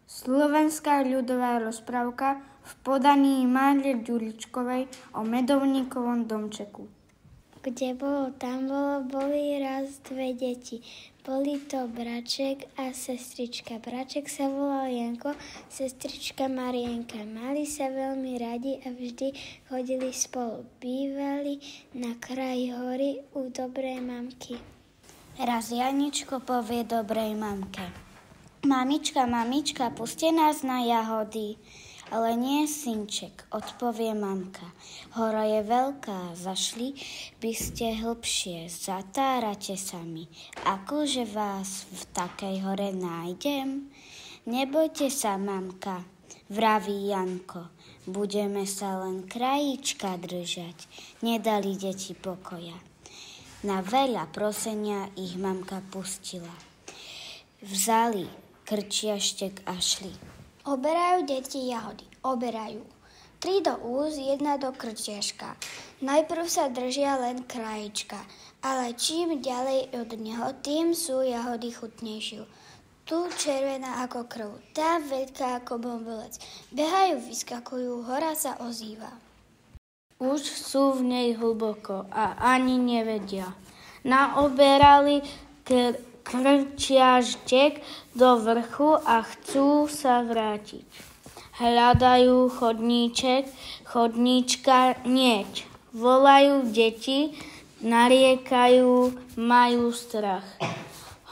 Slovenská ľudová rozprávka v podaní Márie Ďuričkovej o medovníkovom domčeku. Kde bolo, tam bolo, boli raz dve deti. Boli to braček a sestrička. Braček sa volal Janko, sestrička Marienka. Mali sa veľmi radi a vždy chodili spolu. Bývali na kraji hory u dobrej mamky. Raz Janičko povie dobrej mamke: Mamička, mamička, puste nás na jahody. Ale nie, synček, odpovie mamka. Hora je veľká, zašli by ste hlbšie, zatárate sa mi. Akože vás v takej hore nájdem? Nebojte sa, mamka, vraví Janko. Budeme sa len krajíčka držať. Nedali deti pokoja. Na veľa prosenia ich mamka pustila. Vzali krčiaštek a šli. Oberajú deti jahody, oberajú. 3 do úst, 1 do krčiaška. Najprv sa držia len krajička, ale čím ďalej od neho, tým sú jahody chutnejšie. Tu červená ako krv, tá veľká ako bombolec. Behajú, vyskakujú, hora sa ozýva. Už sú v nej hlboko a ani nevedia. Naoberali krčiaštek do vrchu a chcú sa vrátiť. Hľadajú chodníčka nieť. Volajú deti, nariekajú, majú strach.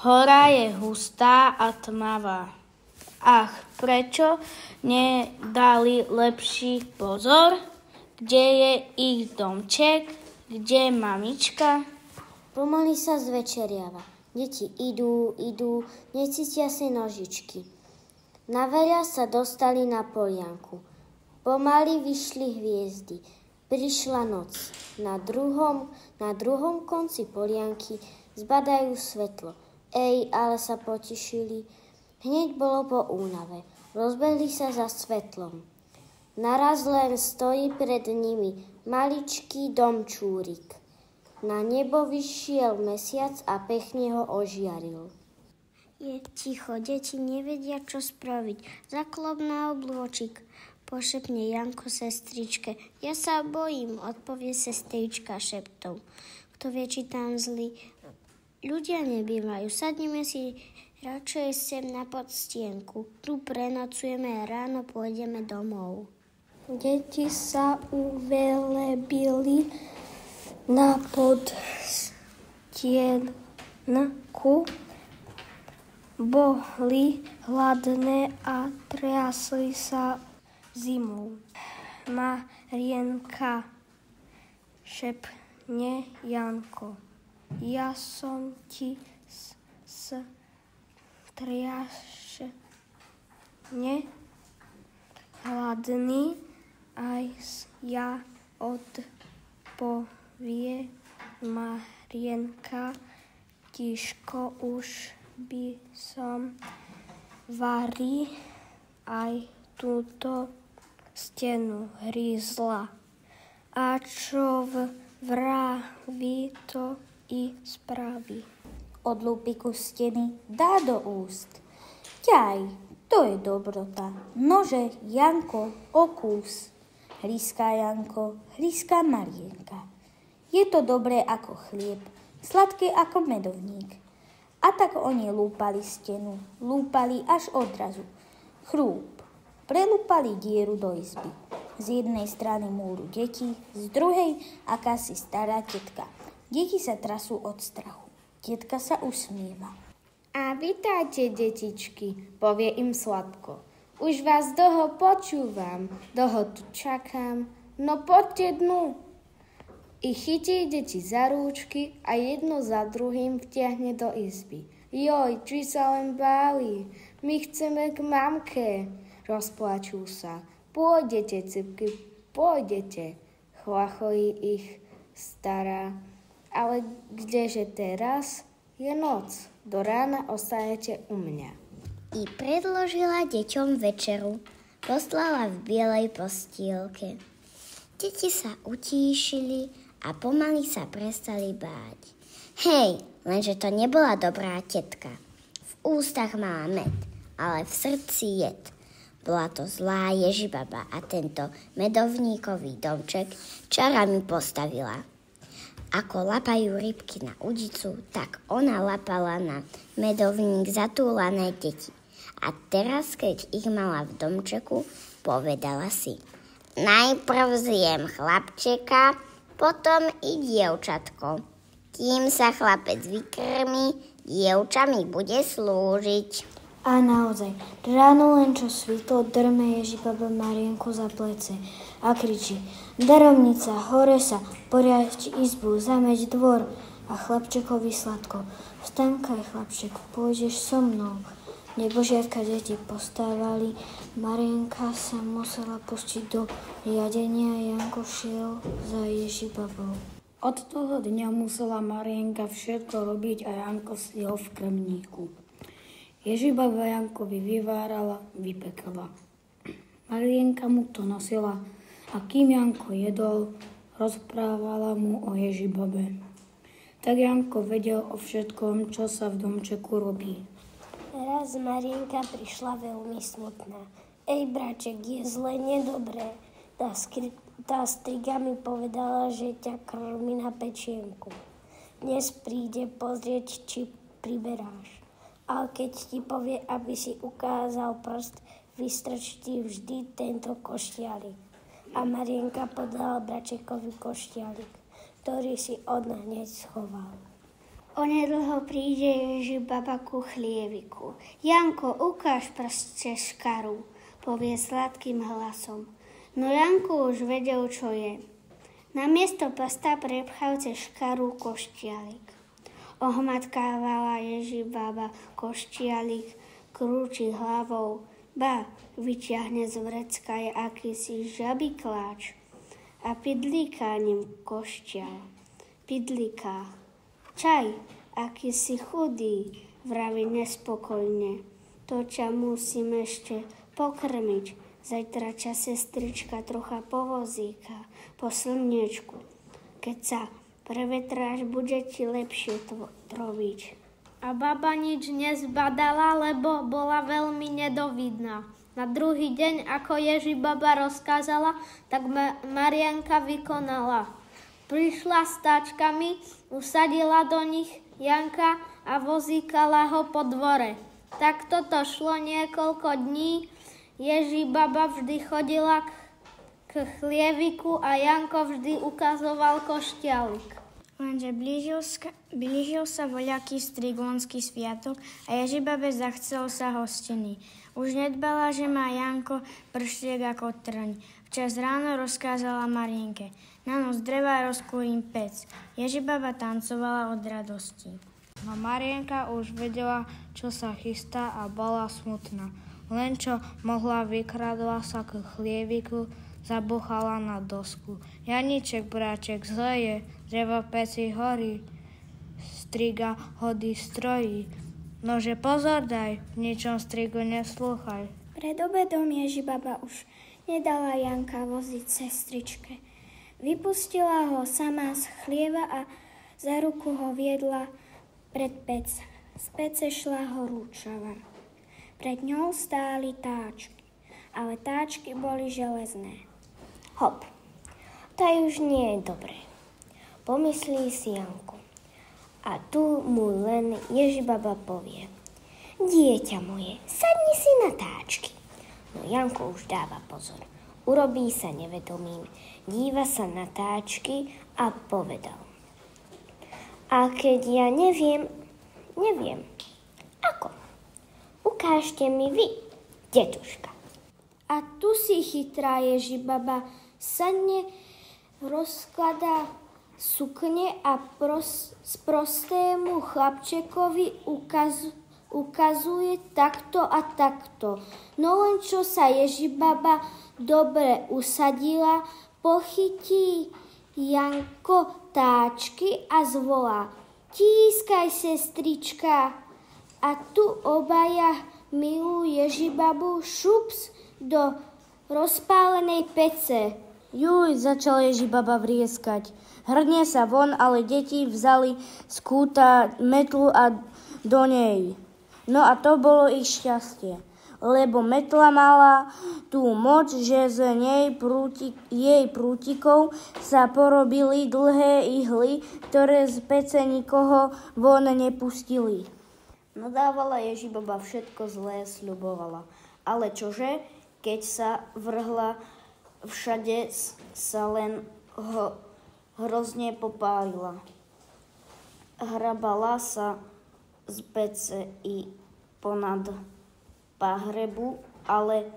Hora je hustá a tmavá. Ach, prečo nedali lepší pozor? Kde je ich domček? Kde je mamička? Pomaly sa zvečeriava. Deti idú, necítia si nožičky. Na veľa sa dostali na polianku. Pomaly vyšli hviezdy. Prišla noc. Na druhom konci polianky zbadajú svetlo. Ale sa potišili. Hneď bolo po únave. Rozbehli sa za svetlom. Naraz len stojí pred nimi maličký domčúrik. Na nebo vyšiel mesiac a pekne ho ožiaril. Je ticho, deti nevedia, čo spraviť. Zaklop na oblôčik, pošepne Janko sestričke. Ja sa bojím, odpovie sestrička šeptom. Kto vie, či tam zlí ľudia nebývajú. Sadnime si radšej sem na podstienku. Tu prenocujeme a ráno pôjdeme domov. Deti sa uvelebili na podstienku, boli hladné a triasli sa zimou. Marienka, šepne Janko, ja som ti strašne hladný, aj ja vie Marienka, tiško už by som aj túto stenu hrízla. A čo vraví, to i spraví. Odlúpi kus steny, dá do úst. Ťaj, to je dobrota. Nože, Janko, okús. Hríska Janko, hríska Marienka. Je to dobré ako chlieb, sladké ako medovník. A tak oni lúpali stenu, lúpali až odrazu. Chrúp, prelúpali dieru do izby. Z jednej strany múru deti, z druhej akási stará tetka. Deti sa trasú od strachu. Tetka sa usmieva. A vitajte, detičky, povie im sladko. Už vás dlho počúvam, dlho tu čakám, no poďte dnu. I chytí deti za rúčky a jedno za druhým vtiahne do izby. Joj, či sa len báli, my chceme k mamke. Rozplačú sa. Pôjdete, cipky, pôjdete, chlachojí ich stará. Ale kdeže teraz? Je noc, do rána ostanete u mňa. I predložila deťom večeru, poslala v bielej postielke. Deti sa utíšili a pomaly sa prestali báť. Hej, lenže to nebola dobrá tetka. V ústach mala med ale v srdci jed. Bola to zlá Ježibaba a tento medovníkový domček čarami postavila. Ako lapajú rybky na udicu, tak ona lapala na medovník zatúlané deti. A teraz, keď ich mala v domčeku, povedala si: najprv zjem chlapčeka, potom i dievčatko. Kým sa chlapec vykrmi, dievča mi bude slúžiť. A naozaj, ráno len čo svitlo, drme Ježibaba Marienku za plece a kričí: darovnica, hore sa, poriaď izbu, zameď dvor a chlapčekovi sladko. Vstaňkaj, chlapček, pôjdeš so mnou. Nebožiatka deti postávali, Marienka sa musela pustiť do riadenia a Janko šiel za Ježibabou. Od toho dňa musela Marienka všetko robiť a Janko siel v krmníku. Ježibaba Jankovi vyvárala, vypekala. Marienka mu to nosila a kým Janko jedol, rozprávala mu o Ježibabe. Tak Janko vedel o všetkom, čo sa v domčeku robí. Raz Marienka prišla veľmi smutná. Ej, braček, je zle, nedobré. Tá striga mi povedala, že ťa krmi na pečienku. Dnes príde pozrieť, či priberáš. Ale keď ti povie, aby si ukázal prst, vystrč ti vždy tento koštialik. A Marienka podala bračekovi koštialik, ktorý si odhneď schoval. Onedlho príde Ježibaba ku chlieviku. Janko, ukáž prst cez škaru, povie sladkým hlasom. No Janko už vedel, čo je. Namiesto prsta prepchal cez škaru koštialik. Ohmatkávala Ježibaba koštialik, krúči hlavou. Ba, vyťahne z vrecka je akýsi žabý kláč a pidlíka ním koštial. Pidlíka. Čaj, aký si chudý, vraví nespokojne. To ťa musím ešte pokrmiť. Zajtra ťa sestrička trocha povozíka po slniečku. Keď sa prevetráš, bude ti lepšie troviť. A baba nič nezbadala, lebo bola veľmi nedovidná. Na druhý deň, ako Ježibaba rozkázala, tak Marienka vykonala. Prišla s táčkami, usadila do nich Janka a vozíkala ho po dvore. Tak toto šlo niekoľko dní. Ježibaba vždy chodila k chlieviku a Janko vždy ukazoval koštialik. Lenže blížil sa voľaký strigónsky sviatok a Ježibabe zachcel sa hostiny. Už nedbala, že má Janko prštiek ako trň. Včas ráno rozkázala Marienke: na noc dreva rozkúrim pec. Ježibaba tancovala od radosti. No Marienka už vedela, čo sa chystá a bola smutná. Len čo mohla, vykradla sa k chlieviku, zabuchala na dosku. Janiček, bráček, zle je, drevo peci horí, striga hody strojí. Nože pozor daj, v ničom strigu neslúchaj. Pred obedom Ježibaba už nedala Janka voziť sestričke. Vypustila ho sama z chlieva a za ruku ho viedla pred pec. Z pece šla horúčava. Pred ňou stáli táčky, ale táčky boli železné. Hop, to už nie je dobré, pomyslí si Janko. A tu mu len Ježibaba povie: dieťa moje, sadni si na táčky. No Janko už dáva pozor. Urobí sa nevedomým, díva sa na táčky a povedal: a keď ja neviem. Ako? Ukážte mi vy, detuška. A tu si chytrá Ježibaba sadne, rozkladá sukne a prostému chlapčekovi ukazuje takto a takto. No len čo sa Ježibaba dobre usadila, pochytí Janko táčky a zvolá: tískaj, sestrička. A tu obaja milú Ježibabu šups do rozpálenej pece. Juj, začal Ježibaba vrieskať. Hrnie sa von, ale deti vzali z kúta metlu a do nej No a to bolo ich šťastie, lebo metla mala tú moc, že z jej prútikov sa porobili dlhé ihly, ktoré z pece nikoho von nepustili. Nadávala Ježibaba, všetko zlé sľubovala. Ale čože, keď sa vrhla, všade sa len hrozne popálila. Hrabala sa z pece i ponad pahrebu, ale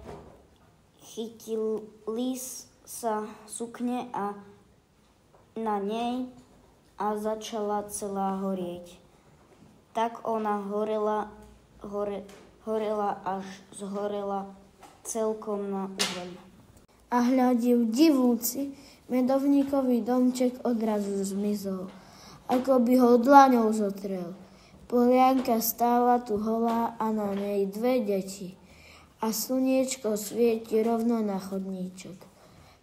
chytili sa sukne a na nej a začala celá horieť. Tak ona horela až zhorela celkom na uheľ. A hľadiv divúci, medovníkový domček odrazu zmizol, ako by ho dlaňou zotrel. Polianka stála tu holá a na nej 2 deti. A slniečko svieti rovno na chodníčok,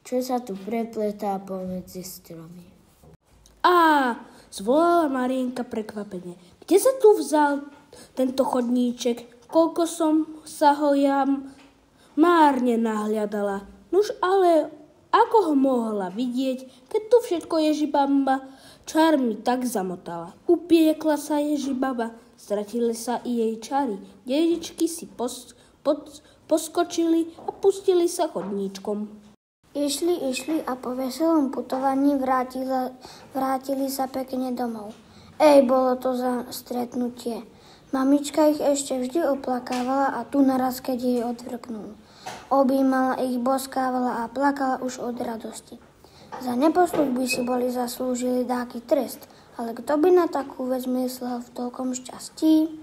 čo sa tu prepletá pomedzi stromy. Á, zvolala Marienka prekvapene. Kde sa tu vzal tento chodníček? Koľko som sa ho ja márne nahľadala. Nuž ale ako ho mohla vidieť, keď tu všetko Ježibaba čarmi tak zamotala. Upiekla sa Ježibaba, stratili sa i jej čary. Dedičky si poskočili a pustili sa chodníčkom. Išli a po veselom putovaní vrátili sa pekne domov. Bolo to za stretnutie. Mamička ich ešte vždy oplakávala a tu naraz, keď jej odvrknul. Objímala ich, boskávala a plakala už od radosti. Za neposluch by si boli zaslúžili dáky trest, ale kto by na takú vec myslel v toľkom šťastí?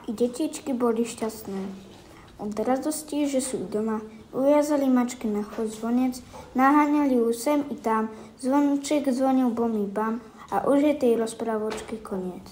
I detičky boli šťastné. Od radosti, že sú doma, uviazali mačky na chod zvonec, naháňali ju sem i tam, zvonček zvonil bom i bam a už je tej rozprávočky koniec.